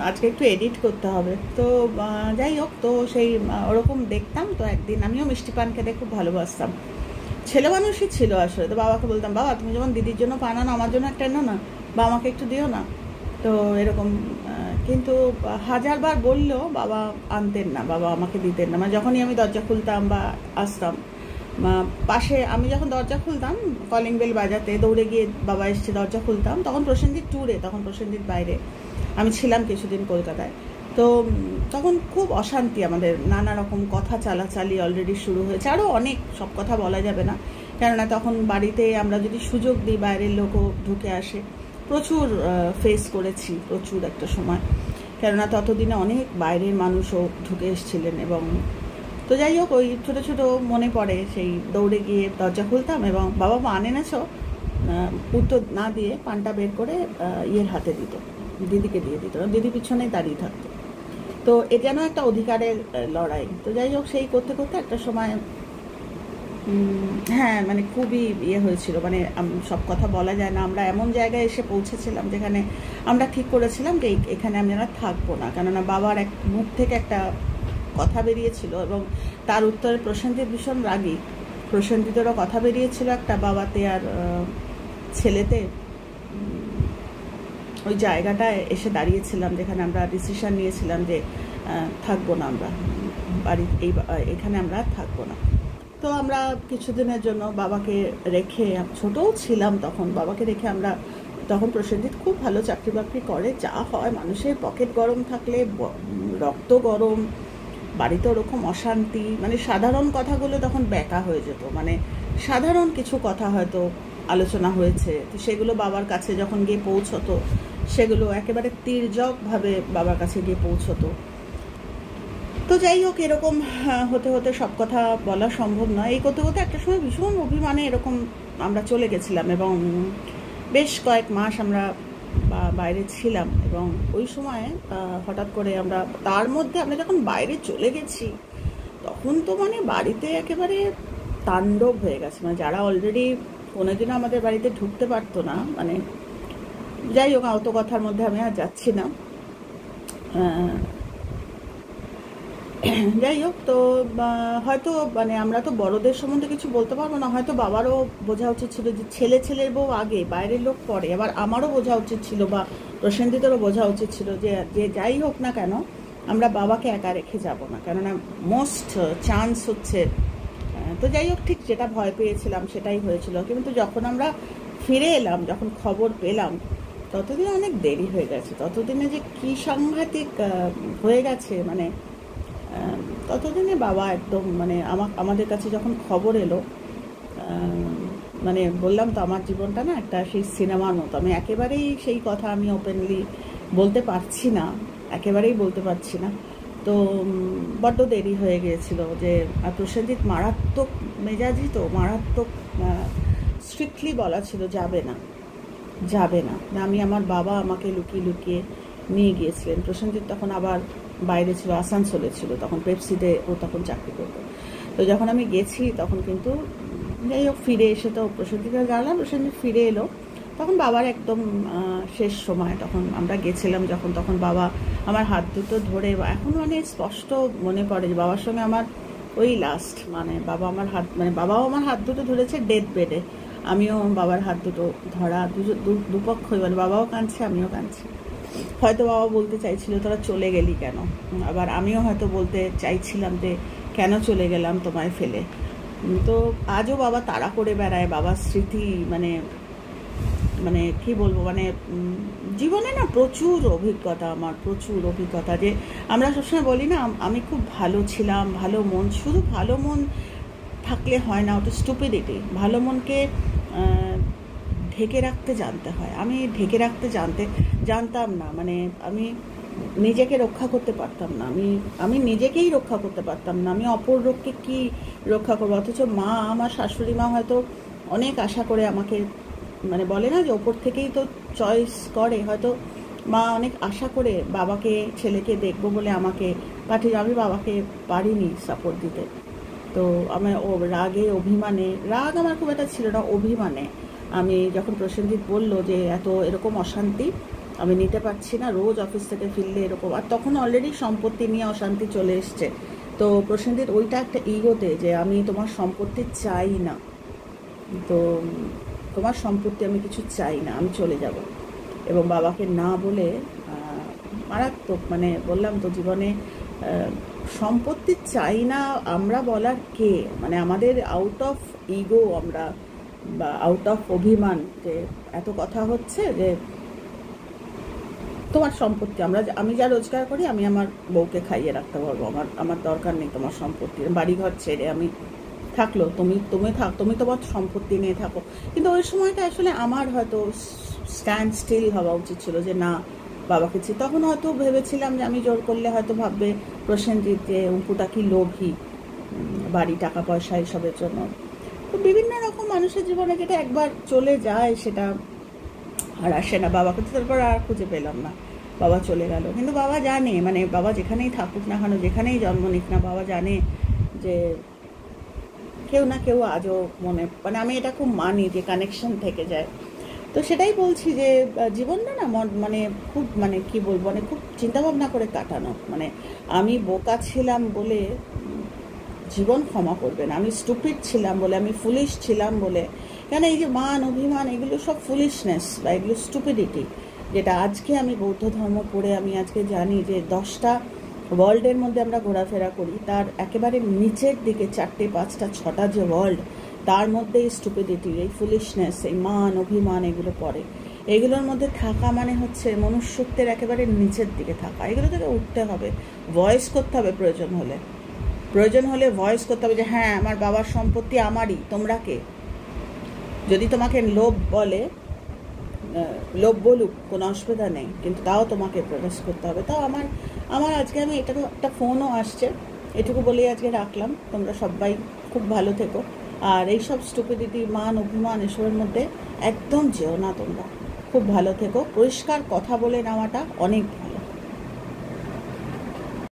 আজকে একটু এডিট করতে হবে তো। যাই হোক, তো সেই ওরকম দেখতাম। তো একদিন আমিও মিষ্টি পান খেতে খুব ভালোবাসতাম, ছেলে মানুষই ছিল আসলে। তো বাবাকে বলতাম, বাবা তুমি যেমন দিদির জন্য পান আনো, আমার জন্য একটা এনো না, বা আমাকে একটু দিও না। তো এরকম কিন্তু হাজারবার বললেও বাবা আনতেন না, বাবা আমাকে দিতেন না। মানে যখনই আমি দরজা খুলতাম বা আসতাম, পাশে আমি যখন দরজা খুলতাম, কলিং বেল বাজাতে দৌড়ে গিয়ে বাবা এসছে, দরজা খুলতাম, তখন প্রসেনজিৎ ট্যুরে, তখন প্রসেনজিৎ বাইরে, আমি ছিলাম কিছুদিন কলকাতায়। তো তখন খুব অশান্তি, আমাদের নানা রকম কথা চালাচালি অলরেডি শুরু হয়েছে, আরও অনেক, সব কথা বলা যাবে না, কেননা তখন বাড়িতে আমরা যদি সুযোগ দিই বাইরের লোকও ঢুকে আসে। প্রচুর ফেস করেছি, প্রচুর একটা সময়, কেননা ততদিনে অনেক বাইরের মানুষও ঢুকে এসেছিলেন। এবং তো যাই হোক, ওই ছোটো ছোটো মনে পড়ে সেই দৌড়ে গিয়ে দরজা খুলতাম এবং বাবা পান এনেছো, উত্তর না দিয়ে পানটা বের করে ইয়ের হাতে দিত, দিদিকে দিয়ে দিত, দিদি পিছনেই দাঁড়িয়ে থাকতো। তো এ যেন একটা অধিকারের লড়াই। তো যাই হোক, সেই করতে করতে একটা সময় হ্যাঁ মানে খুবই ইয়ে হয়েছিল, মানে সব কথা বলা যায় না, আমরা এমন জায়গায় এসে পৌঁছেছিলাম যেখানে আমরা ঠিক করেছিলাম যে এখানে আমি আর থাকবো না, কেননা বাবার এক মুখ থেকে একটা কথা বেরিয়েছিল এবং তার উত্তরে প্রসেনজিৎ ভীষণ রাগী। প্রসেনজিতেরও কথা বেরিয়েছিল একটা, বাবাতে আর ছেলেতে। ওই জায়গাটায় এসে দাঁড়িয়েছিলাম যেখানে আমরা ডিসিশন নিয়েছিলাম যে থাকবো না, আমরা বাড়ি এখানে আমরা থাকবো না। তো আমরা কিছুদিনের জন্য বাবাকে রেখে, ছোটও ছিলাম তখন, বাবাকে রেখে আমরা, তখন প্রসেনজিৎ খুব ভালো চাকরি বাকরি করে, যা হয় মানুষের পকেট গরম থাকলে রক্ত গরম, বাড়িতে ওরকম অশান্তি, মানে সাধারণ কথাগুলো তখন ব্যাকা হয়ে যেত, মানে সাধারণ কিছু কথা হয়তো আলোচনা হয়েছে, তো সেগুলো বাবার কাছে যখন গিয়ে পৌঁছতো, সেগুলো একেবারে তির্যকভাবে বাবার কাছে গিয়ে পৌঁছতো। তো যাই হোক, এরকম হতে হতে সব কথা বলা সম্ভব নয়। এই করতে করতে একটা সময় ভীষণ অভিমানে এরকম আমরা চলে গেছিলাম এবং বেশ কয়েক মাস আমরা বাইরে ছিলাম। এবং ওই সময় হঠাৎ করে আমরা, তার মধ্যে আমরা যখন বাইরে চলে গেছি তখন তো মানে বাড়িতে একেবারে তাণ্ডব হয়ে গেছে, মানে যারা অলরেডি কোনোদিনও আমাদের বাড়িতে ঢুকতে পারতো না, মানে যাই হোক, অত কথার মধ্যে আমি আর যাচ্ছি না। যাই হোক, তো হয়তো মানে আমরা তো বড়দের সম্বন্ধে কিছু বলতে পারবো না, হয়তো বাবারও বোঝা উচিত ছিল যে ছেলের বউ আগে, বাইরের লোক পরে। আবার আমারও বোঝা উচিত ছিল, বা প্রসেনজিতেরও বোঝা উচিত ছিল যে যাই হোক না কেন আমরা বাবাকে একা রেখে যাব না, কেননা মোস্ট চান্স হচ্ছে। তো যাই হোক, ঠিক যেটা ভয় পেয়েছিলাম সেটাই হয়েছিল। কিন্তু যখন আমরা ফিরে এলাম, যখন খবর পেলাম, ততদিনে অনেক দেরি হয়ে গেছে। ততদিনে যে কী সাংঘাতিক হয়ে গেছে, মানে ততদিনে বাবা একদম, মানে আমাদের কাছে যখন খবর এলো, মানে বললাম তো আমার জীবনটা না একটা সেই সিনেমার মতো। আমি একেবারেই সেই কথা আমি ওপেনলি বলতে পারছি না, একেবারেই বলতে পারছি না। তো বড্ড দেরি হয়ে গিয়েছিল। যে প্রসেনজিৎ মারাত্মক মেজাজি, তো মারাত্মক স্ট্রিক্টলি বলা ছিল যাবে না, যাবে না। আমি, আমার বাবা আমাকে লুকিয়ে লুকিয়ে নিয়ে গিয়েছিলেন। প্রসেনজিৎ তখন আবার বাইরে ছিল, আসানসোলে ছিল তখন, পেপসিতে ও তখন চাকরি করতো। তো যখন আমি গেছি তখন কিন্তু, যাই হোক, ফিরে এসে তো প্রসেনজিৎকে জানলাম, প্রসেনজিৎ ফিরে এলো, তখন বাবার একদম শেষ সময়। তখন আমরা গেছিলাম যখন, তখন বাবা আমার হাত দুটো ধরে, এখন মানে স্পষ্ট মনে পড়ে যে বাবার সঙ্গে আমার ওই লাস্ট, মানে বাবা আমার হাত, মানে বাবাও আমার হাত দুটো ধরেছে ডেথ বেডে, আমিও বাবার হাত দুটো ধরা, দুপক্ষই, মানে বাবাও কাঁদছে আমিও কাঁদছি। হয়তো বাবা বলতে চাইছিল তোরা চলে গেলি কেন, আবার আমিও হয়তো বলতে চাইছিলাম যে কেন চলে গেলাম তোমায় ফেলে। তো আজও বাবা তাড়া করে বেড়ায়, বাবার স্মৃতি, মানে মানে কি বলবো, মানে জীবনে না প্রচুর অভিজ্ঞতা, আমার প্রচুর অভিজ্ঞতা। যে আমরা সবসময় বলি না আমি খুব ভালো ছিলাম, ভালো মন, শুধু ভালো মন থাকলে হয় না, ওটা স্টুপিডিটি। ভালো মনকে ঢেকে রাখতে জানতে হয়। আমি ঢেকে রাখতে জানতাম না, মানে আমি নিজেকে রক্ষা করতে পারতাম না, আমি নিজেকেই রক্ষা করতে পারতাম না, আমি অপর লোককে কি রক্ষা করবো। অথচ মা, আমার শাশুড়ি মা হয়তো অনেক আশা করে আমাকে, মানে বলে না যে ওপর থেকেই তো চয়েস করে, হয়তো মা অনেক আশা করে বাবাকে, ছেলেকে দেখবো বলে আমাকে পাঠিয়ে, আমি বাবাকে পারিনি সাপোর্ট দিতে। তো আমার রাগে, অভিমানে, রাগ আমার খুব একটা ছিল না, অভিমানে আমি যখন প্রসেনজিৎ বলল যে এত এরকম অশান্তি, আমি নিতে পারছি না, রোজ অফিস থেকে ফিরলে এরকম। আর তখন অলরেডি সম্পত্তি নিয়ে অশান্তি চলে এসছে। তো প্রসেনজিৎ ওইটা একটা ইগোতে যে আমি তোমার সম্পত্তি চাই না, তো তোমার সম্পত্তি আমি কিছু চাই না, আমি চলে যাব। এবং বাবাকে না বলে মারাত্মক, মানে বললাম তো জীবনে সম্পত্তি চাই না আমরা বলার কে, মানে আমাদের আউট অফ ইগো আমরা, বা আউট অফ অভিমান, যে এত কথা হচ্ছে যে তোমার সম্পত্তি আমি যা রোজগার করি আমি আমার বউকে খাইয়ে রাখতে পারবো, আমার দরকার নেই তোমার সম্পত্তি, বাড়িঘর ছেড়ে আমি থাকলো, তুমি তোমার সম্পত্তি নিয়ে থাকো। কিন্তু ওই সময়টা আসলে আমার হয়তো স্ট্যান্ড স্টিল হওয়া উচিত ছিল, যে না বাবাকে তখন হয়তো ভেবেছিলাম যে আমি জোর করলে হয়তো ভাববে প্রসেনজিৎ যে অঙ্কুটা কি লোভী, বাড়ি টাকা পয়সা এসবের জন্য। তো বিভিন্ন রকম মানুষের জীবনে যেটা একবার চলে যায় সেটা আর আসে না। বাবাকে তো তারপর আর খুঁজে পেলাম না, বাবা চলে গেল। কিন্তু বাবা জানে, মানে বাবা যেখানেই থাকুক না কেন, যেখানেই জন্ম নিক না, বাবা জানে যে কেউ না কেউ আজও মনে, মানে আমি এটা খুব মানি যে কানেকশন থেকে যায়। তো সেটাই বলছি যে জীবনটা না মানে খুব, মানে কি বলবো, মানে খুব চিন্তাভাবনা করে কাটানো। মানে আমি বোকা ছিলাম বলে জীবন ক্ষমা করবে না, আমি স্টুপিড ছিলাম বলে, আমি ফুলিশ ছিলাম বলে, কেন এই যে মান অভিমান এগুলো সব ফুলিশনেস বা এগুলো স্টুপিডিটি, যেটা আজকে আমি বৌদ্ধ ধর্ম পড়ে আমি আজকে জানি যে 10টা ওয়ার্ল্ডের মধ্যে আমরা ঘোরাফেরা করি, তার একেবারে নিচের দিকে 4টে 5টা 6টা যে ওয়ার্ল্ড, তার মধ্যে এই স্টুপিডিটি, এই ফুলিশনেস, এই মান অভিমান এগুলো পড়ে। এগুলোর মধ্যে থাকা মানে হচ্ছে মনুষ্যত্বের একেবারে নিচের দিকে থাকা। এগুলো থেকে উঠতে হবে, ভয়েস করতে হবে, প্রয়োজন হলে ভয়েস করতে হবে যে হ্যাঁ আমার বাবার সম্পত্তি আমারই, তোমরা কে? যদি তোমাকে লোভ বলে, লোভ বলুক, কোনো অসুবিধা নেই, কিন্তু তাও তোমাকে প্রকাশ করতে হবে। তাও আমার আজকে আমি এটা, একটা ফোনও আসছে, এটুকু বলেই আজকে রাখলাম। তোমরা সবাই খুব ভালো থেকো, আর এইসব স্টুপিডিটি, মান অভিমান এসবের মধ্যে একদম যেও না তোমরা। খুব ভালো থেকো, পরিষ্কার কথা বলে নেওয়াটা অনেক ভালো।